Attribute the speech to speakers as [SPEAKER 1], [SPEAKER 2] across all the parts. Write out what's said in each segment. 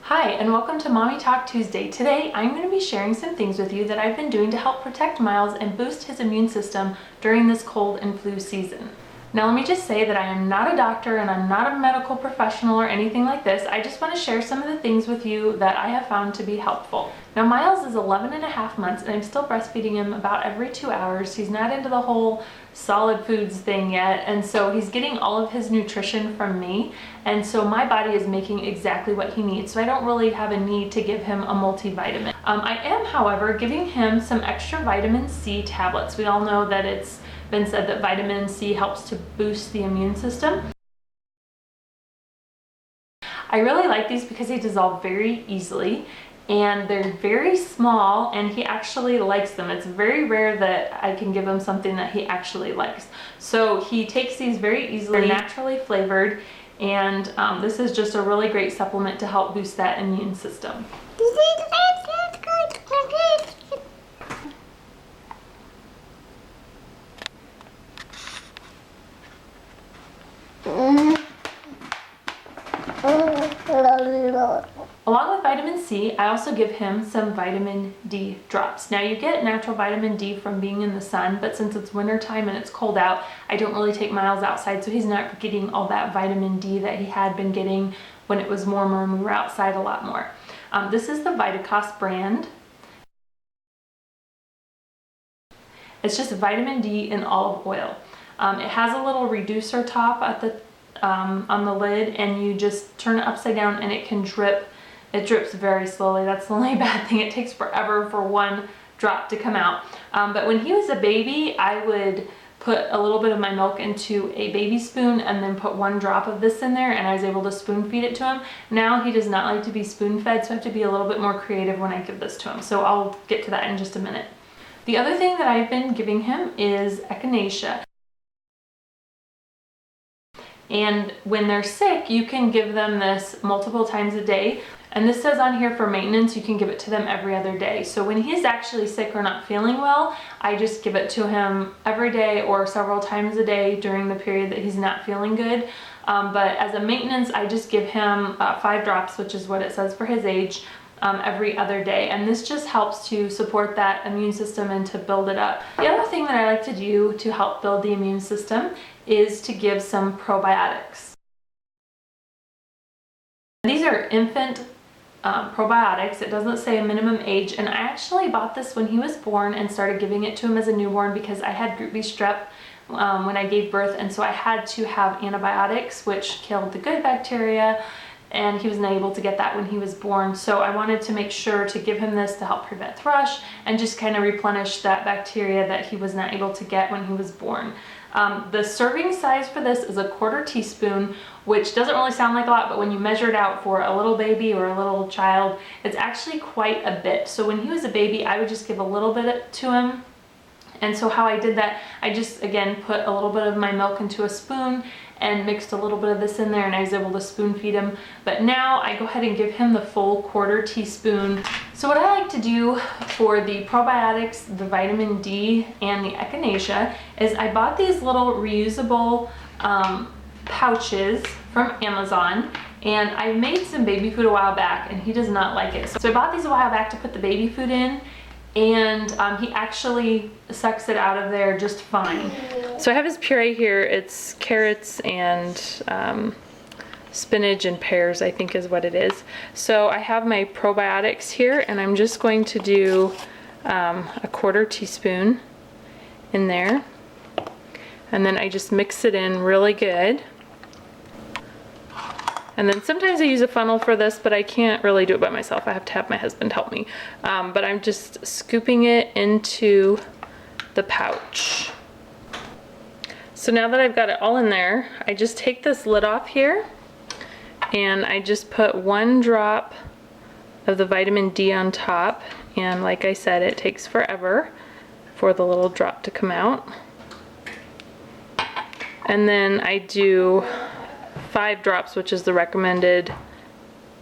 [SPEAKER 1] Hi, and welcome to Mommy Talk Tuesday. Today, I'm going to be sharing some things with you that I've been doing to help protect Miles and boost his immune system during this cold and flu season. Now, let me just say that I am not a doctor and I'm not a medical professional or anything like this. I just want to share some of the things with you that I have found to be helpful. Now, Miles is 11 and a half months and I'm still breastfeeding him about every 2 hours. He's not into the whole solid foods thing yet, and so he's getting all of his nutrition from me, and so my body is making exactly what he needs, so I don't really have a need to give him a multivitamin. I am, however, giving him some extra vitamin C tablets. We all know that it's been said that vitamin C helps to boost the immune system. I really like these because they dissolve very easily and they're very small, and he actually likes them. It's very rare that I can give him something that he actually likes. So he takes these very easily. They're naturally flavored, and this is just a really great supplement to help boost that immune system. Along with vitamin C, I also give him some vitamin D drops. Now, you get natural vitamin D from being in the sun, but since it's winter time and it's cold out, I don't really take Miles outside, so he's not getting all that vitamin D that he had been getting when it was warmer and we were outside a lot more. This is the Vitacost brand. It's just vitamin D in olive oil. It has a little reducer top at the on the lid, and you just turn it upside down and it can drip. It drips very slowly. That's the only bad thing. It takes forever for one drop to come out. But when he was a baby, I would put a little bit of my milk into a baby spoon and then put one drop of this in there, and I was able to spoon feed it to him. Now he does not like to be spoon fed, so I have to be a little bit more creative when I give this to him. So I'll get to that in just a minute. The other thing that I've been giving him is echinacea. And when they're sick, you can give them this multiple times a day. And this says on here for maintenance, you can give it to them every other day. So when he's actually sick or not feeling well, I just give it to him every day or several times a day during the period that he's not feeling good. But as a maintenance, I just give him 5 drops, which is what it says for his age, every other day. And this just helps to support that immune system and to build it up. The other thing that I like to do to help build the immune system is to give some probiotics. These are infant probiotics. It doesn't say a minimum age, and I actually bought this when he was born and started giving it to him as a newborn because I had group B strep when I gave birth, and so I had to have antibiotics which killed the good bacteria, and he was not able to get that when he was born. So I wanted to make sure to give him this to help prevent thrush and just kind of replenish that bacteria that he was not able to get when he was born. The serving size for this is 1/4 teaspoon, which doesn't really sound like a lot, but when you measure it out for a little baby or a little child, it's actually quite a bit. So when he was a baby, I would just give a little bit to him. And so how I did that, I just, again, put a little bit of my milk into a spoon and mixed a little bit of this in there, and I was able to spoon feed him. But now I go ahead and give him the full 1/4 teaspoon. So what I like to do for the probiotics, the vitamin D, and the echinacea is I bought these little reusable pouches from Amazon, and I made some baby food a while back and he does not like it. So I bought these a while back to put the baby food in, and he actually sucks it out of there just fine. So I have his puree here. It's carrots and spinach and pears, I think is what it is. So I have my probiotics here, and I'm just going to do 1/4 teaspoon in there, and then I just mix it in really good. And then sometimes I use a funnel for this, but I can't really do it by myself. I have to have my husband help me. But I'm just scooping it into the pouch. So now that I've got it all in there, I just take this lid off here, and I just put 1 drop of the vitamin D on top. And like I said, it takes forever for the little drop to come out. And then I do 5 drops, which is the recommended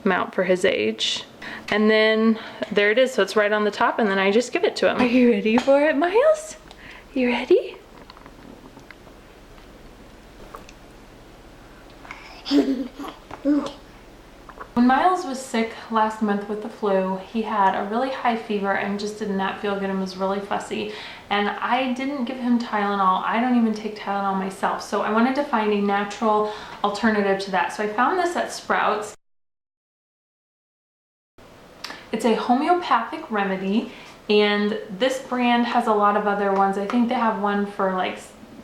[SPEAKER 1] amount for his age. And then there it is, so it's right on the top, and then I just give it to him. Are you ready for it, Miles? You ready? When Miles Miles was sick last month with the flu. He had a really high fever and just did not feel good and was really fussy. And I didn't give him Tylenol. I don't even take Tylenol myself. So I wanted to find a natural alternative to that. So I found this at Sprouts. It's a homeopathic remedy, and this brand has a lot of other ones. I think they have one for like,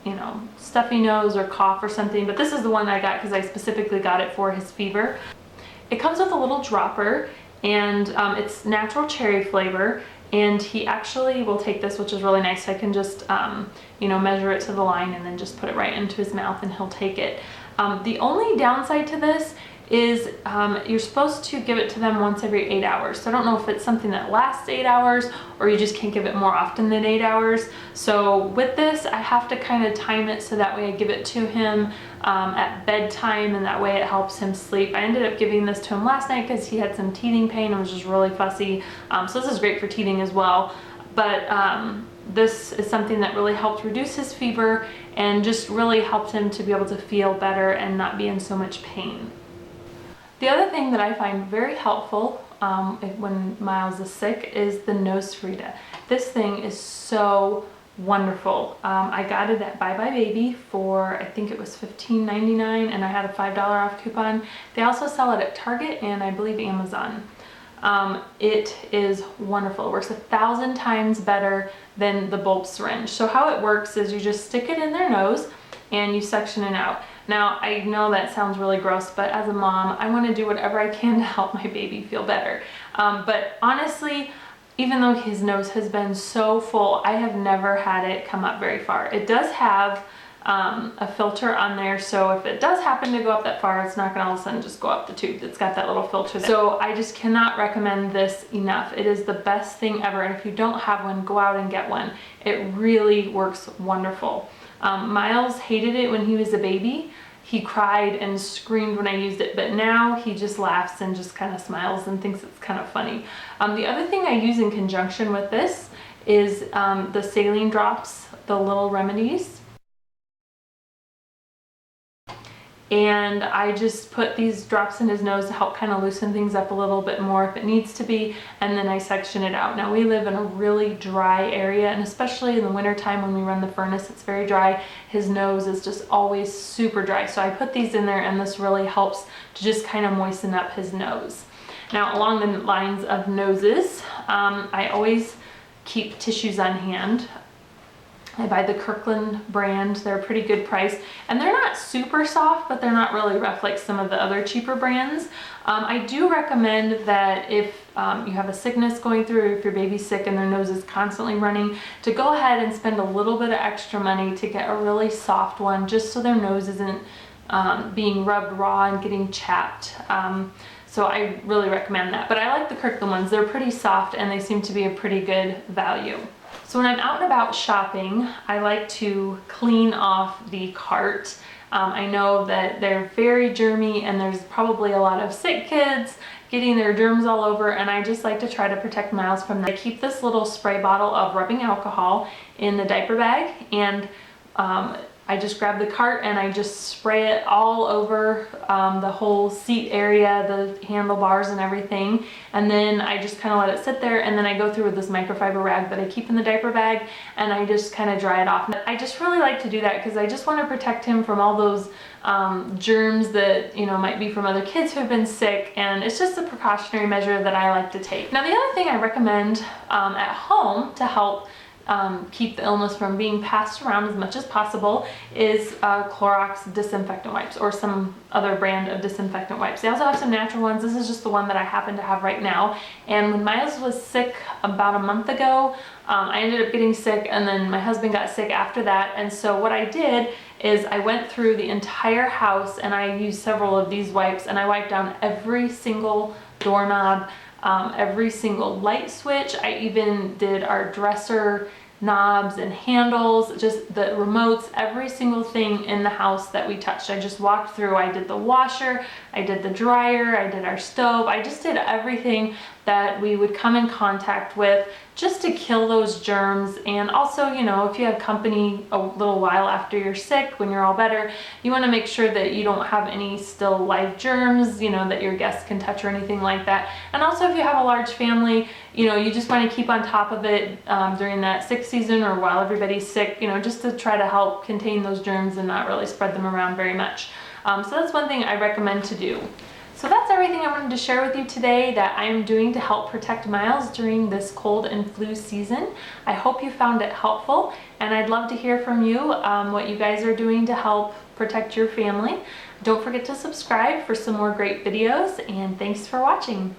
[SPEAKER 1] you know, stuffy nose or cough or something, but this is the one I got because I specifically got it for his fever. It comes with a little dropper, and it's natural cherry flavor, and he actually will take this, which is really nice. I can just you know, measure it to the line and then just put it right into his mouth and he'll take it. The only downside to this is you're supposed to give it to them once every 8 hours. So I don't know if it's something that lasts 8 hours or you just can't give it more often than 8 hours. So with this, I have to kind of time it so that way I give it to him at bedtime, and that way it helps him sleep. I ended up giving this to him last night because he had some teething pain and was just really fussy. So this is great for teething as well. But this is something that really helped reduce his fever and just really helped him to be able to feel better and not be in so much pain. The other thing that I find very helpful when Miles is sick is the Nosefrida. This thing is so wonderful. I got it at Bye Bye Baby for, I think it was $15.99, and I had a $5 off coupon. They also sell it at Target and I believe Amazon. It is wonderful. It works 1,000 times better than the bulb syringe. So how it works is you just stick it in their nose and you suction it out. Now, I know that sounds really gross, but as a mom, I want to do whatever I can to help my baby feel better. But honestly, even though his nose has been so full, I have never had it come up very far. It does have a filter on there, so if it does happen to go up that far, it's not gonna all of a sudden just go up the tube. It's got that little filter there. So I just cannot recommend this enough. It is the best thing ever, and if you don't have one, go out and get one. It really works wonderful. Miles hated it when he was a baby. He cried and screamed when I used it, but now he just laughs and just kind of smiles and thinks it's kind of funny. The other thing I use in conjunction with this is the saline drops, the little remedies. And I just put these drops in his nose to help kind of loosen things up a little bit more if it needs to be, and then I section it out. Now, we live in a really dry area, and especially in the winter time when we run the furnace, it's very dry. His nose is just always super dry. So I put these in there, and this really helps to just kind of moisten up his nose. Now, along the lines of noses, I always keep tissues on hand. I buy the Kirkland brand. They're a pretty good price, and they're not super soft, but they're not really rough like some of the other cheaper brands. I do recommend that if you have a sickness going through, or if your baby's sick and their nose is constantly running, to go ahead and spend a little bit of extra money to get a really soft one, just so their nose isn't being rubbed raw and getting chapped. So I really recommend that. But I like the Kirkland ones. They're pretty soft and they seem to be a pretty good value. So when I'm out and about shopping, I like to clean off the cart. I know that they're very germy and there's probably a lot of sick kids getting their germs all over, and I just like to try to protect Miles from that. I keep this little spray bottle of rubbing alcohol in the diaper bag, and I just grab the cart and I just spray it all over the whole seat area, the handlebars and everything. And then I just kind of let it sit there, and then I go through with this microfiber rag that I keep in the diaper bag, and I just kind of dry it off. I just really like to do that because I just want to protect him from all those germs that, you know, might be from other kids who have been sick, and it's just a precautionary measure that I like to take. Now, the other thing I recommend at home to help keep the illness from being passed around as much as possible is Clorox disinfectant wipes, or some other brand of disinfectant wipes. They also have some natural ones. This is just the one that I happen to have right now. And when Miles was sick about a month ago, I ended up getting sick, and then my husband got sick after that. And so what I did is I went through the entire house and I used several of these wipes, and I wiped down every single doorknob, every single light switch. I even did our dresser knobs and handles, just the remotes, every single thing in the house that we touched. I just walked through. I did the washer, I did the dryer, I did our stove, I just did everything that we would come in contact with just to kill those germs. And also, you know, if you have company a little while after you're sick, when you're all better, you want to make sure that you don't have any still live germs, you know, that your guests can touch or anything like that. And also if you have a large family, you know, you just want to keep on top of it during that sick season or while everybody's sick, you know, just to try to help contain those germs and not really spread them around very much. So that's one thing I recommend to do. So that's everything I wanted to share with you today that I am doing to help protect Miles during this cold and flu season. I hope you found it helpful, and I'd love to hear from you what you guys are doing to help protect your family. Don't forget to subscribe for some more great videos, and thanks for watching.